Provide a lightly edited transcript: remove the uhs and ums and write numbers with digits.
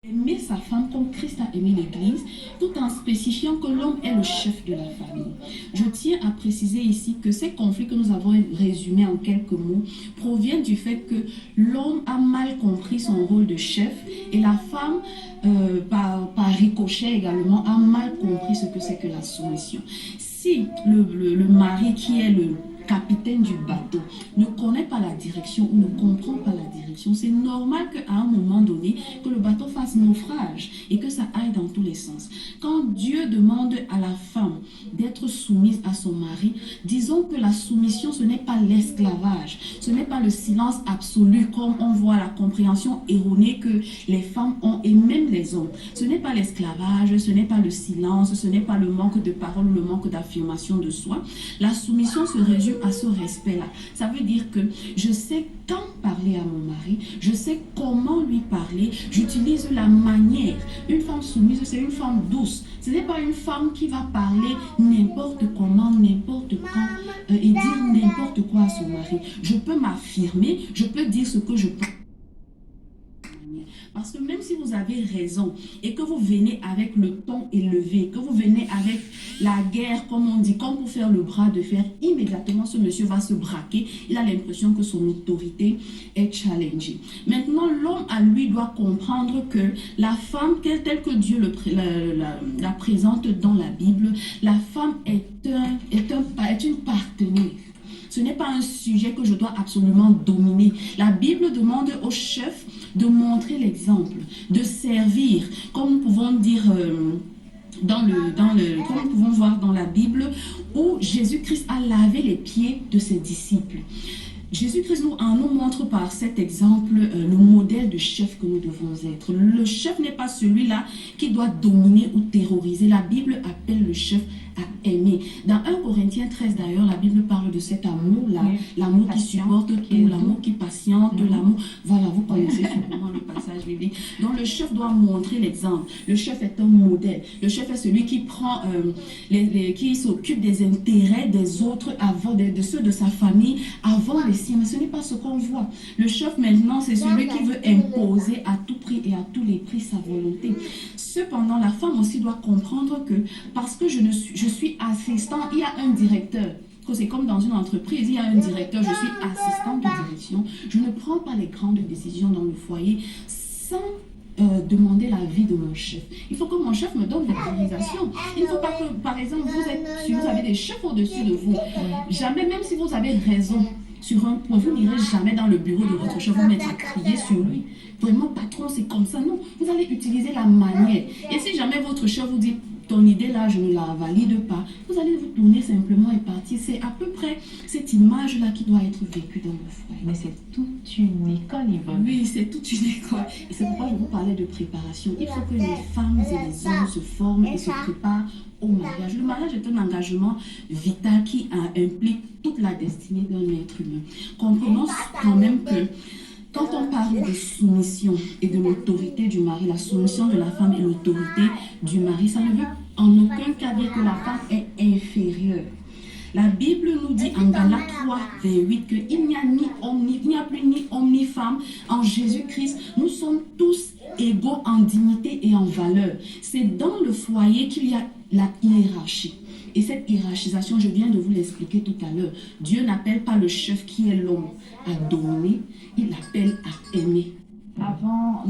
Aimer sa femme comme Christ a aimé l'Église, tout en spécifiant que l'homme est le chef de la famille. Je tiens à préciser ici que ces conflits que nous avons résumés en quelques mots proviennent du fait que l'homme a mal compris son rôle de chef et la femme, par ricochet également, a mal compris ce que c'est que la soumission. Si le mari qui est le capitaine du bateau ne connaît pas la direction ou ne comprend pas la direction, c'est normal qu'à un moment donné, que le bateau fasse naufrage et que ça aille dans tous les sens. Quand Dieu demande à la femme d'être soumise à son mari, disons que la soumission, ce n'est pas l'esclavage, ce n'est pas le silence absolu comme on voit la compréhension erronée que les femmes ont et même les hommes. Ce n'est pas l'esclavage, ce n'est pas le silence, ce n'est pas le manque de parole, le manque d'affirmation de soi. La soumission se résume à ce respect-là. Ça veut dire que je sais quand parler à mon mari, je sais comment lui parler, j'utilise la manière. Une femme soumise, c'est une femme douce. Ce n'est pas une femme qui va parler n'importe comment, n'importe quand et dire n'importe quoi à son mari. Je peux m'affirmer, je peux dire ce que je peux. Parce que même si vous avez raison et que vous venez avec le ton élevé, que vous venez avec la guerre, comme on dit, comme pour faire le bras de fer, immédiatement ce monsieur va se braquer. Il a l'impression que son autorité est challengée. Maintenant, l'homme à lui doit comprendre que la femme, telle que Dieu la présente dans la Bible, la femme est une partenaire. Ce n'est pas un sujet que je dois absolument dominer. La Bible demande au chef de montrer l'exemple, de servir, comme nous pouvons dire comme nous pouvons voir dans la Bible, où Jésus-Christ a lavé les pieds de ses disciples. Jésus-Christ nous montre par cet exemple le modèle de chef que nous devons être. Le chef n'est pas celui-là qui doit dominer ou terroriser. La Bible appelle le chef à aimer. Dans 1 Corinthiens 13 d'ailleurs, la Bible parle de cet amour-là, oui, l'amour qui supporte tout, l'amour qui patiente, l'amour... Voilà, vous connaissez sûrement le passage biblique. Donc le chef doit montrer l'exemple. Le chef est un modèle. Le chef est celui qui prend, qui s'occupe des intérêts des autres avant, de ceux de sa famille, avant les siens. Mais ce n'est pas ce qu'on voit. Le chef maintenant, c'est celui qui veut imposer à tout prix et à tous les prix sa volonté. Cependant, la femme aussi doit comprendre que parce que je suis assistant, il y a un directeur. C'est comme dans une entreprise, il y a un directeur, je suis assistant de direction. Je ne prends pas les grandes décisions dans le foyer sans demander l'avis de mon chef. Il faut que mon chef me donne des autorisations. Il ne faut pas que, par exemple, si vous avez des chefs au-dessus de vous, jamais, même si vous avez raison sur un point, vous n'irez jamais dans le bureau de votre chef, vous mettre à crier sur lui. Vraiment, patron, c'est comme ça. Non, vous allez utiliser la manière. Et si jamais votre chef vous dit, ton idée là, je ne la valide pas, vous allez vous tourner simplement et partir. C'est à peu près cette image-là qui doit être vécue dans le foyer. Mais c'est toute une école, Yvonne. Oui, c'est toute une école. Et c'est pourquoi je vous parlais de préparation. Il faut que les femmes et les hommes se forment et se préparent au mariage. Le mariage est un engagement vital qui implique toute la destinée d'un être humain. Comprenons quand même que quand on parle de soumission et de l'autorité du mari, la soumission de la femme et l'autorité du mari, ça ne veut en aucun cas dire que la femme est inférieure. La Bible nous dit en Galates 3, vers 8 qu'il n'y a ni homme, il n'y a plus ni homme ni femme. En Jésus-Christ, nous sommes tous égaux en dignité et en valeur. C'est dans le foyer qu'il y a la hiérarchie. Et cette hiérarchisation, je viens de vous l'expliquer tout à l'heure. Dieu n'appelle pas le chef qui est l'homme à dominer, il l'appelle à aimer. Avant